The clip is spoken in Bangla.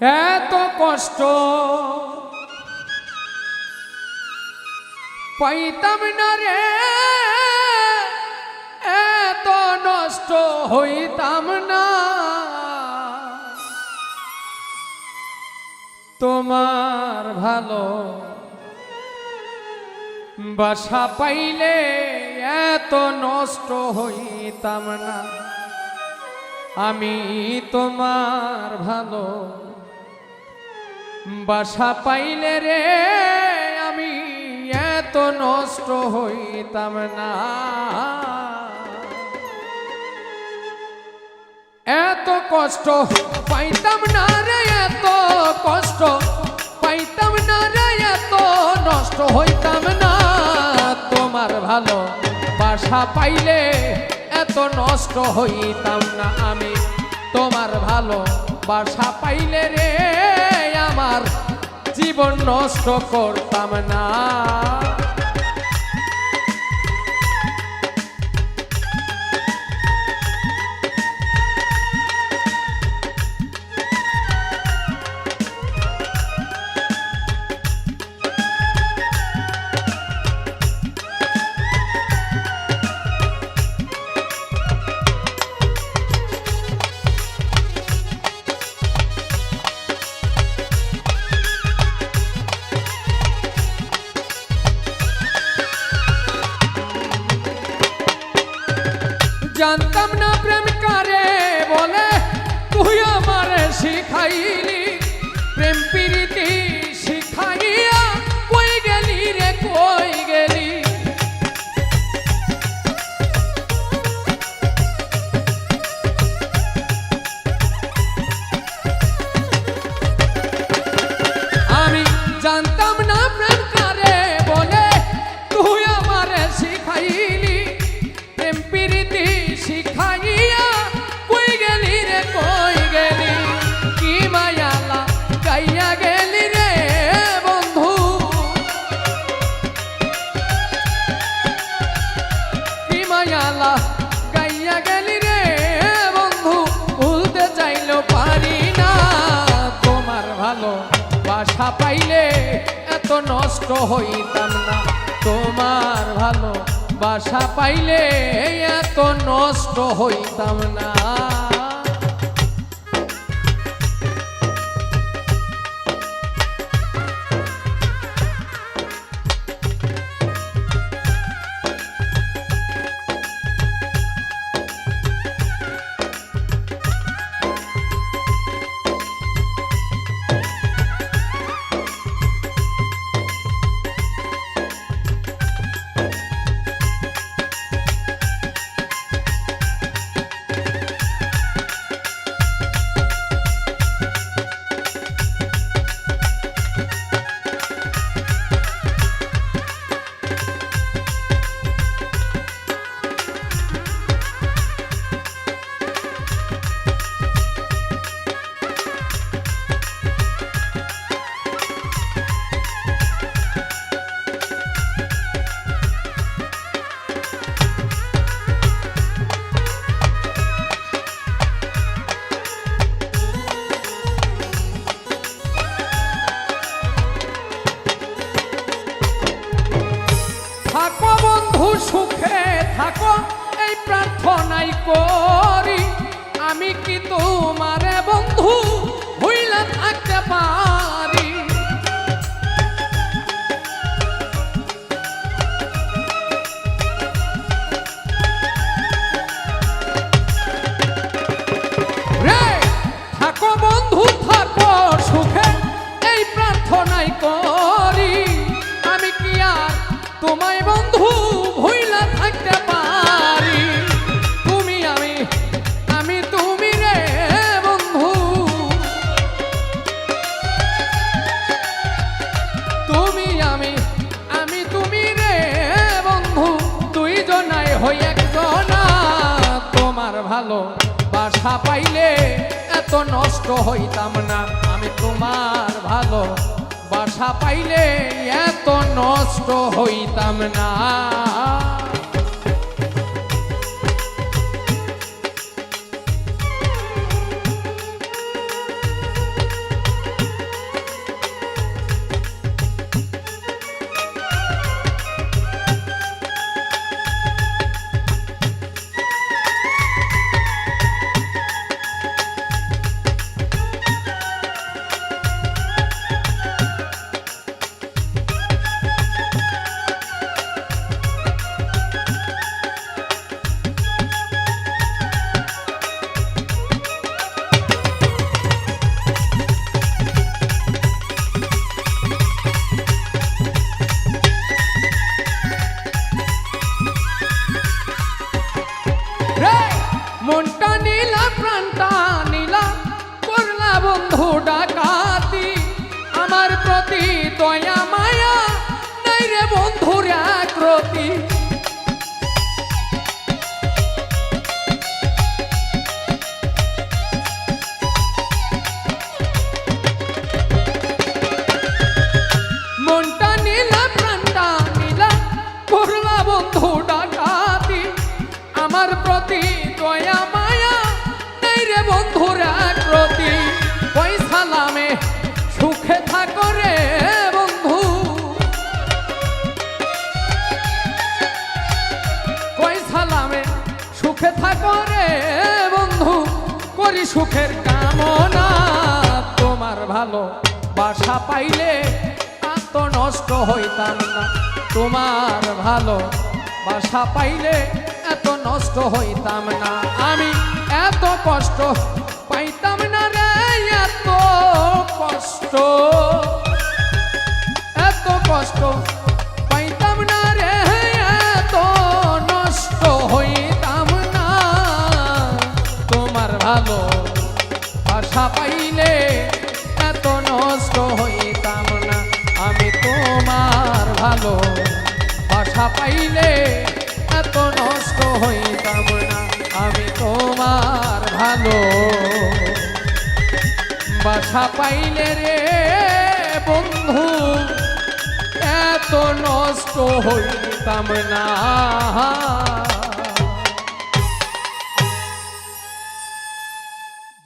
এত কষ্ট পাইতাম না রে, এত নষ্ট হইতাম না। তোমার ভালো বাসা পাইলে এত নষ্ট হইতাম না। আমি তোমার ভালো বাসা পাইলে রে আমি এত নষ্ট হইতাম না। এত কষ্ট পাইতাম না রে, এত কষ্ট পাইতাম না রে, এত নষ্ট হইতাম না। তোমার ভালো বাসা পাইলে এত নষ্ট হইতাম না। আমি তোমার ভালো বাসা পাইলে রে আমার জীবন নষ্ট করতাম না। জানতাম না প্রেম কারে বলে, তুই আমারে শিখাইলি। প্রেম প্রীতি শিখাইয়া কই গেলি রে, কই গেলি। আমি জানতাম না প্রেম কারে বলে, তুই আমারে শিখাইলি। প্রেম প্রীতি শিখাইয়া কই গেলি রে, কই গেলি। কি মায়ালা গাইয়া গেলি রে বন্ধু, কি মায়ালা গাইয়া গেলি রে বন্ধু। ভুলতে চাইলেও পারি না। তোমার ভালো বাসা পাইলে এত নষ্ট হইতাম না। তোমার ভালো বাসা পাইলে এত নষ্ট হইতাম না। থাকো বন্ধু সুখে থাকো এই প্রার্থনাই করি। আমি কি তোমারে বন্ধু ভুইলা থাকতে পারি। রে থাকো বন্ধু থাকো সুখে এই প্রার্থনাই করি। আমি কি আর তোমায় বন্ধু ভুইলা থাকতে পারি। তুমি আমি আমি তুমি রে বন্ধু, তুমি আমি আমি তুমি রে বন্ধু। দুইজনাই হই একজনা। তোমার ভালো বাসা পাইলে এত নষ্ট হইতাম না। আমি তোমার ভালো বাসা পাইলে এত নষ্ট হইতাম না। সুখের কামনা তোমার ভালো বাসা পাইলে এত নষ্ট হইতাম না তোমার ভালো বাসা পাইলে এত নষ্ট হইতাম না আমি এত কষ্ট পাইতাম না রে এত কষ্ট পাইতাম না রে এত নষ্ট হইতাম না তোমার ভালো বাসা পাইলে এত নষ্ট হইতাম না আমি তোমার ভালো বাসা পাইলে এত নষ্ট হইতাম না আমি তোমার ভালো বাসা পাইলে রে বন্ধু এত নষ্ট হইতাম না